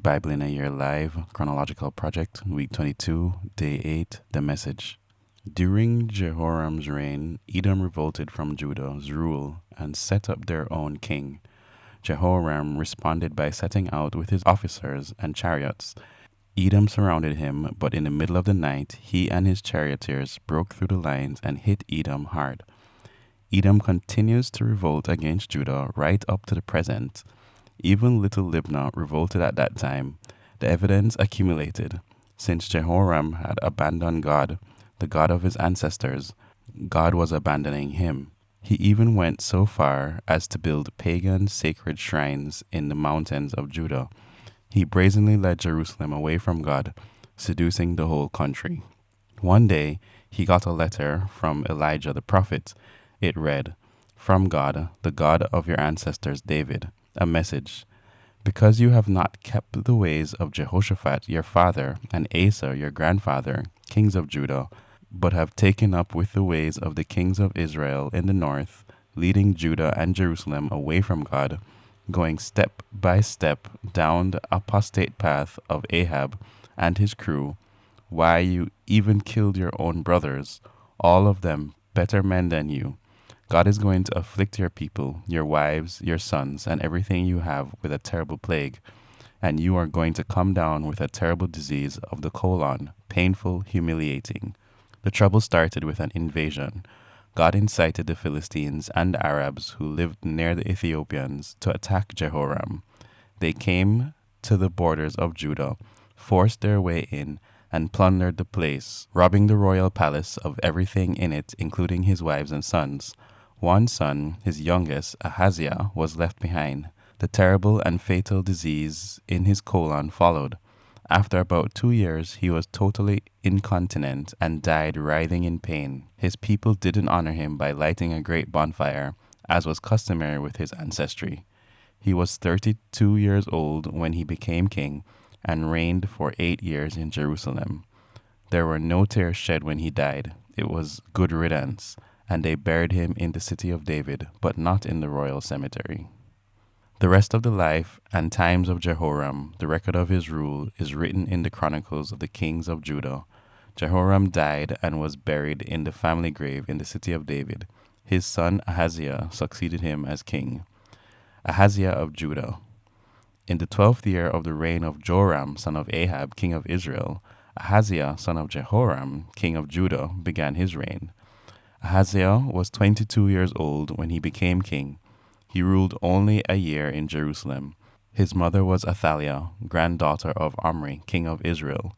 Bible in a Year Live, Chronological Project, Week 22, Day 8, The Message. During Jehoram's reign, Edom revolted from Judah's rule and set up their own king. Jehoram responded by setting out with his officers and chariots. Edom surrounded him, but in the middle of the night, he and his charioteers broke through the lines and hit Edom hard. Edom continues to revolt against Judah right up to the present. Even little Libnah revolted at that time. The evidence accumulated. Since Jehoram had abandoned God, the God of his ancestors, God was abandoning him. He even went so far as to build pagan sacred shrines in the mountains of Judah. He brazenly led Jerusalem away from God, seducing the whole country. One day, he got a letter from Elijah the prophet. It read, "From God, the God of your ancestors David, a message. Because you have not kept the ways of Jehoshaphat your father and Asa your grandfather, kings of Judah, but have taken up with the ways of the kings of Israel in the north, leading Judah and Jerusalem away from God, going step by step down the apostate path of Ahab and his crew, why you even killed your own brothers, all of them better men than you. God is going to afflict your people, your wives, your sons, and everything you have with a terrible plague, and you are going to come down with a terrible disease of the colon, painful, humiliating." The trouble started with an invasion. God incited the Philistines and the Arabs who lived near the Ethiopians to attack Jehoram. They came to the borders of Judah, forced their way in, and plundered the place, robbing the royal palace of everything in it, including his wives and sons. One son, his youngest, Ahaziah, was left behind. The terrible and fatal disease in his colon followed. After about 2 years, he was totally incontinent and died writhing in pain. His people didn't honor him by lighting a great bonfire, as was customary with his ancestry. He was 32 years old when he became king and reigned for 8 years in Jerusalem. There were no tears shed when he died. It was good riddance, and they buried him in the city of David, but not in the royal cemetery. The rest of the life and times of Jehoram, the record of his rule, is written in the Chronicles of the kings of Judah. Jehoram died and was buried in the family grave in the city of David. His son Ahaziah succeeded him as king. Ahaziah of Judah. In the 12th year of the reign of Joram, son of Ahab, king of Israel, Ahaziah, son of Jehoram, king of Judah, began his reign. Ahaziah was 22 years old when he became king. He ruled only a year in Jerusalem. His mother was Athaliah, granddaughter of Omri, king of Israel.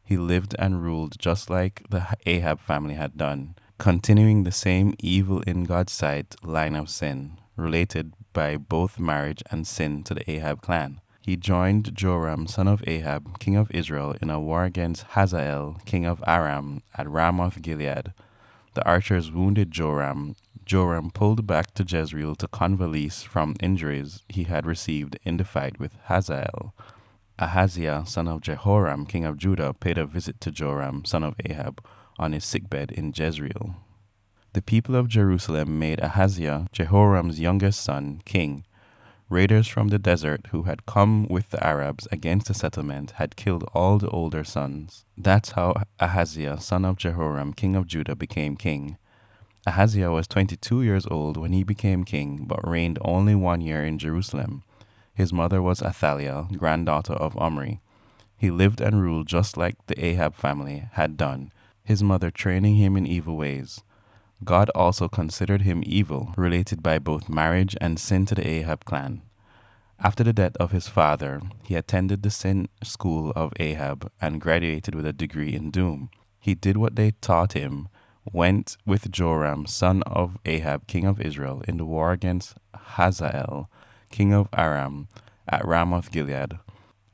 He lived and ruled just like the Ahab family had done, continuing the same evil in God's sight line of sin, related by both marriage and sin to the Ahab clan. He joined Joram, son of Ahab, king of Israel, in a war against Hazael, king of Aram, at Ramoth Gilead. The archers wounded Joram. Joram pulled back to Jezreel to convalesce from injuries he had received in the fight with Hazael. Ahaziah, son of Jehoram, king of Judah, paid a visit to Joram, son of Ahab, on his sickbed in Jezreel. The people of Jerusalem made Ahaziah, Jehoram's youngest son, king. Raiders from the desert who had come with the Arabs against the settlement had killed all the older sons. That's how Ahaziah, son of Jehoram, king of Judah, became king. Ahaziah was 22 years old when he became king, but reigned only 1 year in Jerusalem. His mother was Athaliah, granddaughter of Omri. He lived and ruled just like the Ahab family had done, his mother training him in evil ways. God also considered him evil, related by both marriage and sin to the Ahab clan. After the death of his father, he attended the sin school of Ahab and graduated with a degree in doom. He did what they taught him, went with Joram, son of Ahab, king of Israel, in the war against Hazael, king of Aram, at Ramoth Gilead.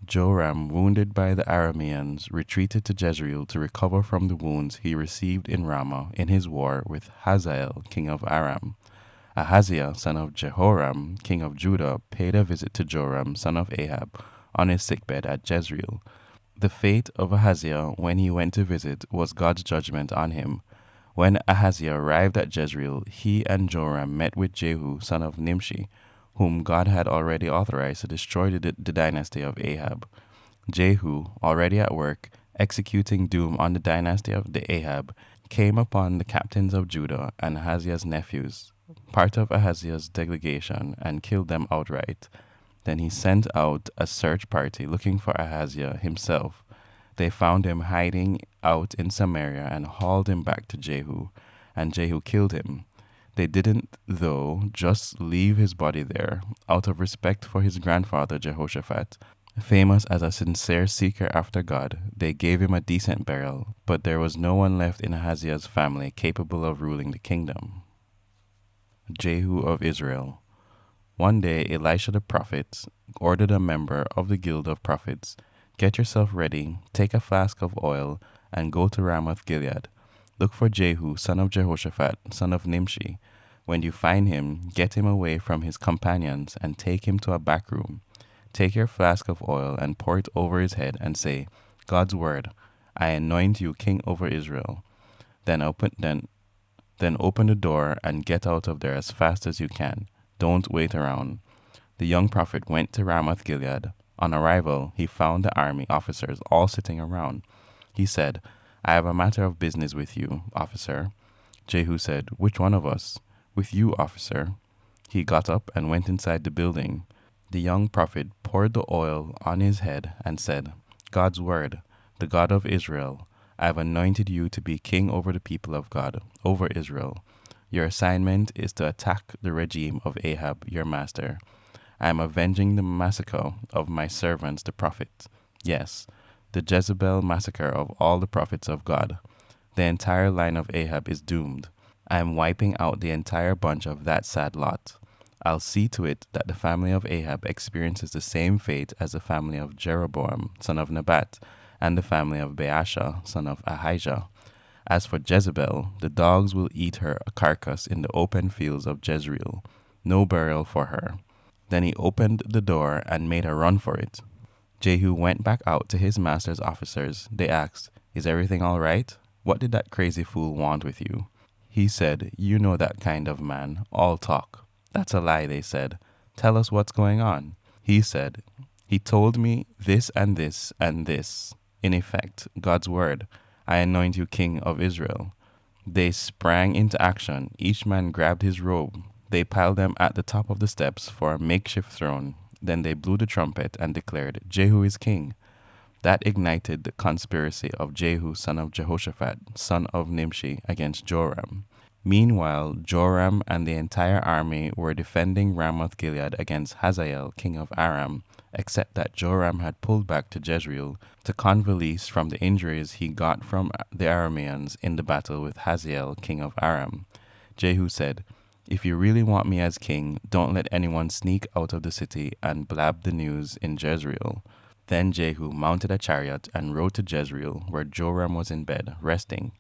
Joram, wounded by the Arameans, retreated to Jezreel to recover from the wounds he received in Ramah in his war with Hazael, king of Aram. Ahaziah, son of Jehoram, king of Judah, paid a visit to Joram, son of Ahab, on his sickbed at Jezreel. The fate of Ahaziah when he went to visit was God's judgment on him. When Ahaziah arrived at Jezreel, he and Joram met with Jehu, son of Nimshi, whom God had already authorized to destroy the dynasty of Ahab. Jehu, already at work, executing doom on the dynasty of the Ahab, came upon the captains of Judah and Ahaziah's nephews, part of Ahaziah's delegation, and killed them outright. Then he sent out a search party looking for Ahaziah himself. They found him hiding out in Samaria and hauled him back to Jehu, and Jehu killed him. They didn't, though, just leave his body there. Out of respect for his grandfather Jehoshaphat, famous as a sincere seeker after God, they gave him a decent burial, but there was no one left in Ahaziah's family capable of ruling the kingdom. Jehu of Israel. One day Elisha the prophet ordered a member of the guild of prophets, "Get yourself ready, take a flask of oil, and go to Ramoth Gilead. Look for Jehu, son of Jehoshaphat, son of Nimshi. When you find him, get him away from his companions and take him to a back room. Take your flask of oil and pour it over his head and say, 'God's word, I anoint you king over Israel.' Then open the door and get out of there as fast as you can. Don't wait around." The young prophet went to Ramoth Gilead. On arrival, he found the army officers all sitting around. He said, "I have a matter of business with you, officer." Jehu said, "Which one of us?" "With you, officer." He got up and went inside the building. The young prophet poured the oil on his head and said, "God's word, the God of Israel, I have anointed you to be king over the people of God, over Israel. Your assignment is to attack the regime of Ahab, your master. I am avenging the massacre of my servants, the prophets. Yes, the Jezebel massacre of all the prophets of God. The entire line of Ahab is doomed. I am wiping out the entire bunch of that sad lot. I'll see to it that the family of Ahab experiences the same fate as the family of Jeroboam, son of Nebat, and the family of Baasha, son of Ahijah. As for Jezebel, the dogs will eat her a carcass in the open fields of Jezreel. No burial for her." Then he opened the door and made a run for it. Jehu went back out to his master's officers. They asked, "Is everything all right? What did that crazy fool want with you?" He said, "You know that kind of man, all talk." "That's a lie," they said. "Tell us what's going on." He said, "He told me this and this and this. In effect, God's word, I anoint you king of Israel." They sprang into action. Each man grabbed his robe. They piled them at the top of the steps for a makeshift throne. Then they blew the trumpet and declared, "Jehu is king." That ignited the conspiracy of Jehu, son of Jehoshaphat, son of Nimshi, against Joram. Meanwhile, Joram and the entire army were defending Ramoth Gilead against Hazael, king of Aram, except that Joram had pulled back to Jezreel to convalesce from the injuries he got from the Arameans in the battle with Hazael, king of Aram. Jehu said, "If you really want me as king, don't let anyone sneak out of the city and blab the news in Jezreel." Then Jehu mounted a chariot and rode to Jezreel, where Joram was in bed, resting.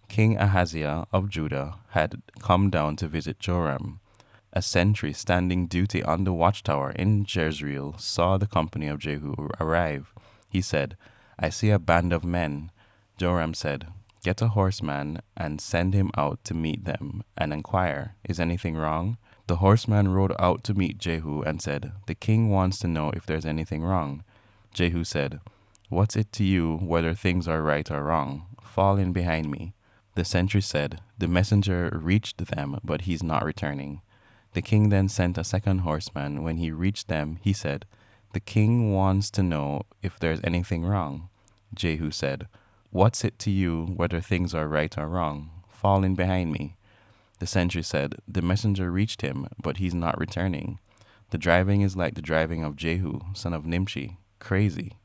King Ahaziah of Judah had come down to visit Joram. A sentry standing duty on the watchtower in Jezreel saw the company of Jehu arrive. He said, "I see a band of men." Joram said, "Get a horseman and send him out to meet them and inquire, is anything wrong?" The horseman rode out to meet Jehu and said, "The king wants to know if there's anything wrong." Jehu said, "What's it to you whether things are right or wrong? Fall in behind me." The sentry said, "The messenger reached them, but he's not returning." The king then sent a second horseman. When he reached them, he said, "The king wants to know if there's anything wrong." Jehu said, "What's it to you whether things are right or wrong? Fall in behind me." The sentry said, "The messenger reached him, but he's not returning. The driving is like the driving of Jehu, son of Nimshi, crazy."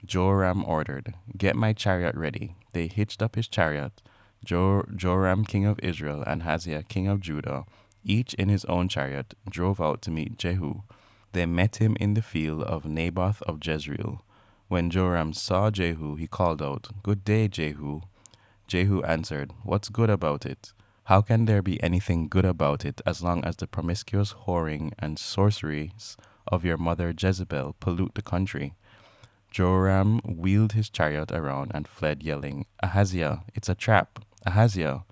Joram ordered, "Get my chariot ready." They hitched up his chariot. Joram, king of Israel, and Hazael, king of Judah, each in his own chariot, drove out to meet Jehu. They met him in the field of Naboth of Jezreel. When Joram saw Jehu, he called out, "Good day, Jehu." Jehu answered, "What's good about it? How can there be anything good about it as long as the promiscuous whoring and sorceries of your mother Jezebel pollute the country?" Joram wheeled his chariot around and fled, yelling, "Ahaziah, it's a trap! Ahaziah!"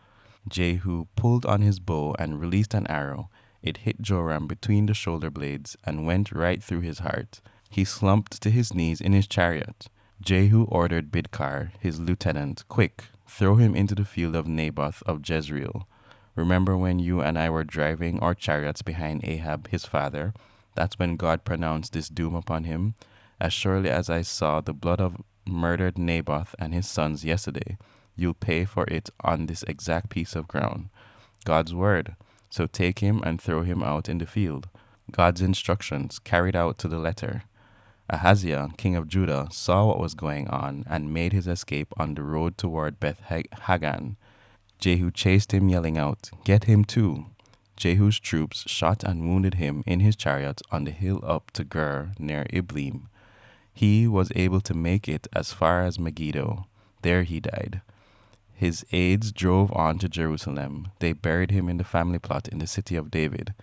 Jehu pulled on his bow and released an arrow. It hit Joram between the shoulder blades and went right through his heart. He slumped to his knees in his chariot. Jehu ordered Bidkar, his lieutenant, quick, throw him into the field of Naboth of Jezreel. Remember when you and I were driving our chariots behind Ahab his father? That's when God pronounced this doom upon him. As surely as I saw the blood of murdered Naboth and his sons yesterday, you'll pay for it on this exact piece of ground. God's word. So take him and throw him out in the field. God's instructions carried out to the letter. Ahaziah, king of Judah, saw what was going on and made his escape on the road toward Beth Hagan. Jehu chased him, yelling out, "Get him too!" Jehu's troops shot and wounded him in his chariot on the hill up to Gur near Ibleam. He was able to make it as far as Megiddo. There he died. His aides drove on to Jerusalem. They buried him in the family plot in the city of David.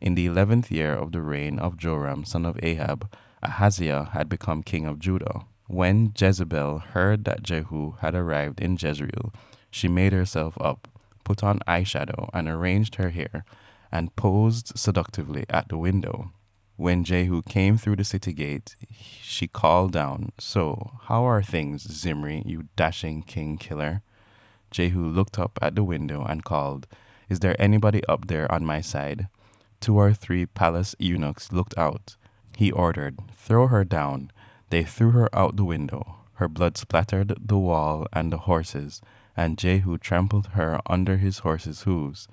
In the 11th year of the reign of Joram, son of Ahab, Ahaziah had become king of Judah. When Jezebel heard that Jehu had arrived in Jezreel, she made herself up, put on eyeshadow, and arranged her hair, and posed seductively at the window. When Jehu came through the city gate, she called down, "So, how are things, Zimri, you dashing king killer?" Jehu looked up at the window and called, "Is there anybody up there on my side?" 2 or 3 palace eunuchs looked out. He ordered, "Throw her down." They threw her out the window. Her blood splattered the wall and the horses, and Jehu trampled her under his horse's hooves.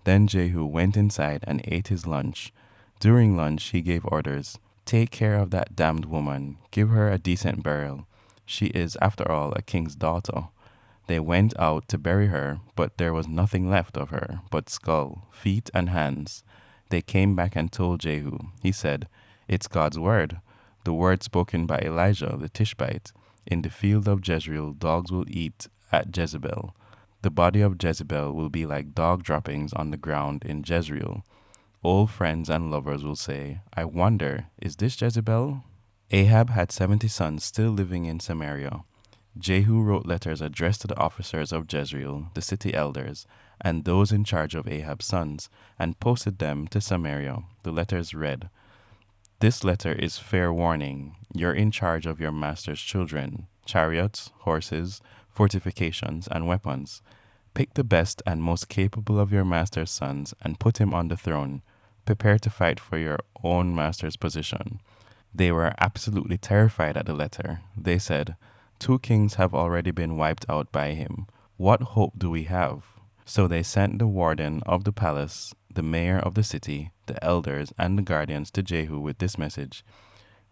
Then Jehu went inside and ate his lunch. During lunch, he gave orders, "Take care of that damned woman. Give her a decent burial. She is, after all, a king's daughter." They went out to bury her, but there was nothing left of her but skull, feet, and hands. They came back and told Jehu. He said, "It's God's word, the word spoken by Elijah the Tishbite. In the field of Jezreel, dogs will eat at Jezebel. The body of Jezebel will be like dog droppings on the ground in Jezreel. Old friends and lovers will say, 'I wonder, is this Jezebel?'" Ahab had 70 sons still living in Samaria. Jehu wrote letters addressed to the officers of Jezreel, the city elders, and those in charge of Ahab's sons, and posted them to Samaria. The letters read, "This letter is fair warning. You're in charge of your master's children, chariots, horses, fortifications, and weapons. Pick the best and most capable of your master's sons and put him on the throne. Prepare to fight for your own master's position." They were absolutely terrified at the letter. They said, "2 kings have already been wiped out by him. What hope do we have?" So they sent the warden of the palace, the mayor of the city, the elders, and the guardians to Jehu with this message: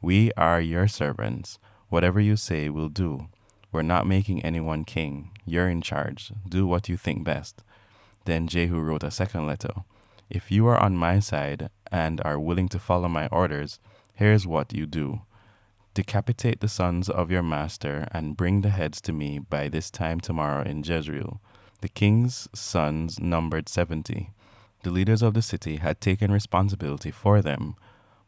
"We are your servants. Whatever you say, we'll do. We're not making anyone king. You're in charge. Do what you think best." Then Jehu wrote a second letter. "If you are on my side and are willing to follow my orders, here's what you do. Decapitate the sons of your master and bring the heads to me by this time tomorrow in Jezreel." The king's sons numbered 70. The leaders of the city had taken responsibility for them.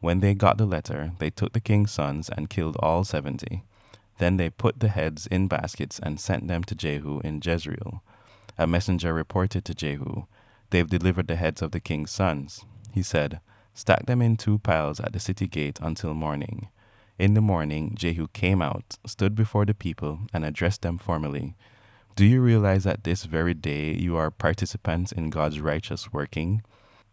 When they got the letter, they took the king's sons and killed all 70. Then they put the heads in baskets and sent them to Jehu in Jezreel. A messenger reported to Jehu, "They've delivered the heads of the king's sons." He said, "Stack them in 2 piles at the city gate until morning." In the morning, Jehu came out, stood before the people, and addressed them formally. "Do you realize that this very day you are participants in God's righteous working?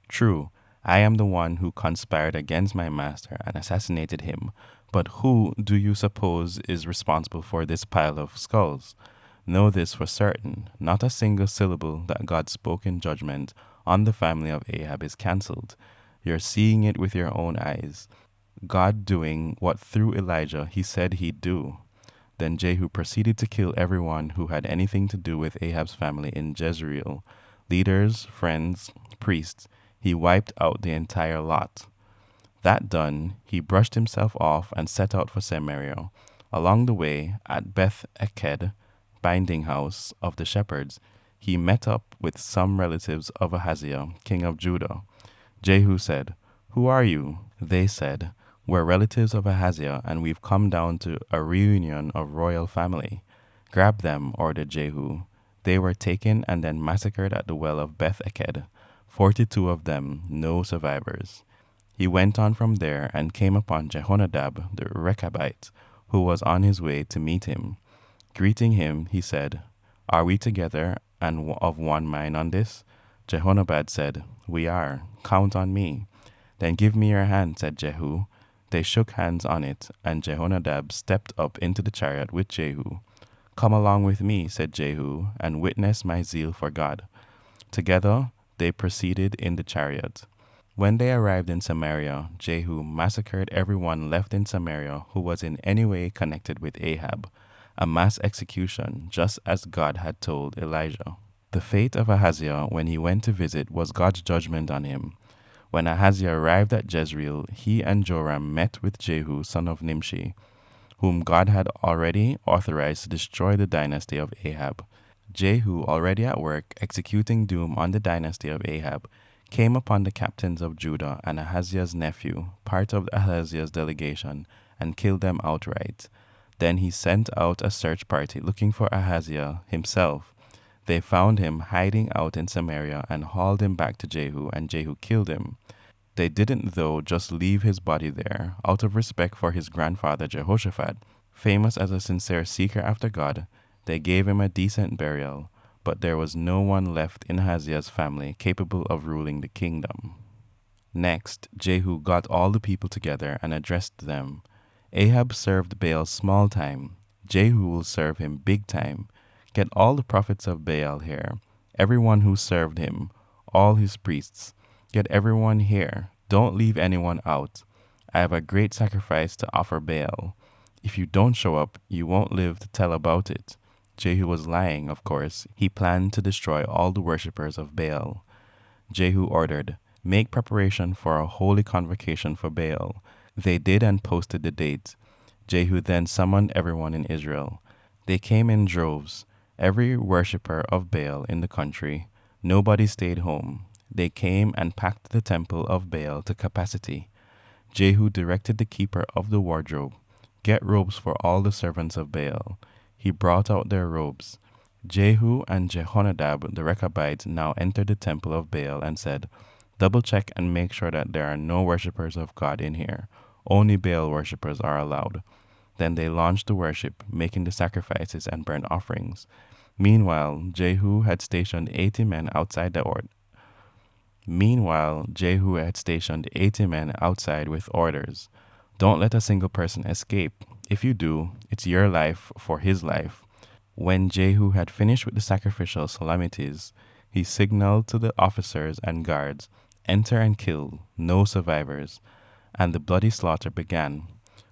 True, I am the one who conspired against my master and assassinated him, but who do you suppose is responsible for this pile of skulls? Know this for certain, not a single syllable that God spoke in judgment on the family of Ahab is cancelled. You're seeing it with your own eyes. God doing what through Elijah he said he'd do." Then Jehu proceeded to kill everyone who had anything to do with Ahab's family in Jezreel. Leaders, friends, priests, he wiped out the entire lot. That done, he brushed himself off and set out for Samaria. Along the way, at Beth Eked, binding house of the shepherds, he met up with some relatives of Ahaziah, king of Judah. Jehu said, "Who are you?" They said, "We're relatives of Ahaziah, and we've come down to a reunion of royal family." "Grab them," ordered Jehu. They were taken and then massacred at the well of Beth Eked, 42 of them, no survivors. He went on from there and came upon Jehonadab the Rechabite, who was on his way to meet him. Greeting him, he said, "Are we together and of one mind on this?" Jehonadab said, "We are. Count on me." "Then give me your hand," said Jehu. They shook hands on it, and Jehonadab stepped up into the chariot with Jehu. "Come along with me," said Jehu, "and witness my zeal for God." Together they proceeded in the chariot. When they arrived in Samaria, Jehu massacred everyone left in Samaria who was in any way connected with Ahab, a mass execution, just as God had told Elijah. The fate of Ahaziah when he went to visit was God's judgment on him. When Ahaziah arrived at Jezreel, he and Joram met with Jehu, son of Nimshi, whom God had already authorized to destroy the dynasty of Ahab. Jehu, already at work executing doom on the dynasty of Ahab, came upon the captains of Judah and Ahaziah's nephew, part of Ahaziah's delegation, and killed them outright. Then he sent out a search party looking for Ahaziah himself. They found him hiding out in Samaria and hauled him back to Jehu, and Jehu killed him. They didn't, though, just leave his body there. Out of respect for his grandfather Jehoshaphat, famous as a sincere seeker after God, they gave him a decent burial, but there was no one left in Ahaziah's family capable of ruling the kingdom. Next, Jehu got all the people together and addressed them. "Ahab served Baal small time. Jehu will serve him big time. Get all the prophets of Baal here, everyone who served him, all his priests. Get everyone here. Don't leave anyone out. I have a great sacrifice to offer Baal. If you don't show up, you won't live to tell about it." Jehu was lying, of course. He planned to destroy all the worshippers of Baal. Jehu ordered, "Make preparation for a holy convocation for Baal." They did and posted the date. Jehu then summoned everyone in Israel. They came in droves, every worshipper of Baal in the country. Nobody stayed home. They came and packed the temple of Baal to capacity. Jehu directed the keeper of the wardrobe, "Get robes for all the servants of Baal." He brought out their robes. Jehu and Jehonadab the Rechabite now entered the temple of Baal and said, "Double check and make sure that there are no worshippers of God in here. Only Baal worshippers are allowed." Then they launched the worship, making the sacrifices and burnt offerings. Meanwhile, Jehu had stationed 80 men outside with orders. "Don't let a single person escape. If you do, it's your life for his life." When Jehu had finished with the sacrificial solemnities, he signaled to the officers and guards, "Enter and kill, no survivors." And the bloody slaughter began.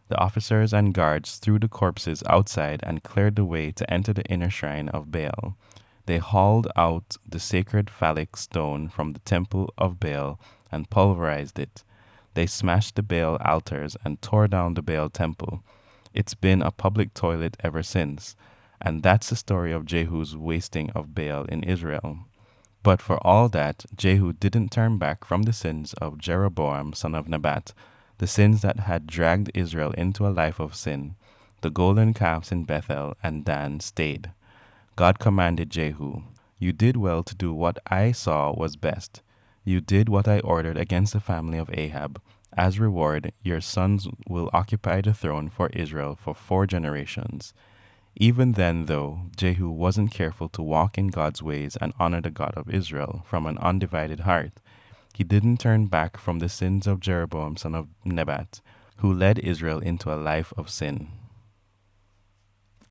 The officers and guards threw the corpses outside and cleared the way to enter the inner shrine of Baal. They hauled out the sacred phallic stone from the temple of Baal and pulverized it. They smashed the Baal altars and tore down the Baal temple. It's been a public toilet ever since. And that's the story of Jehu's wasting of Baal in Israel. But for all that, Jehu didn't turn back from the sins of Jeroboam son of Nebat, the sins that had dragged Israel into a life of sin. The golden calves in Bethel and Dan stayed. God commanded Jehu, "You did well to do what I saw was best. You did what I ordered against the family of Ahab. As reward, your sons will occupy the throne for Israel for 4 generations." Even then, though, Jehu wasn't careful to walk in God's ways and honor the God of Israel from an undivided heart. He didn't turn back from the sins of Jeroboam son of Nebat, who led Israel into a life of sin.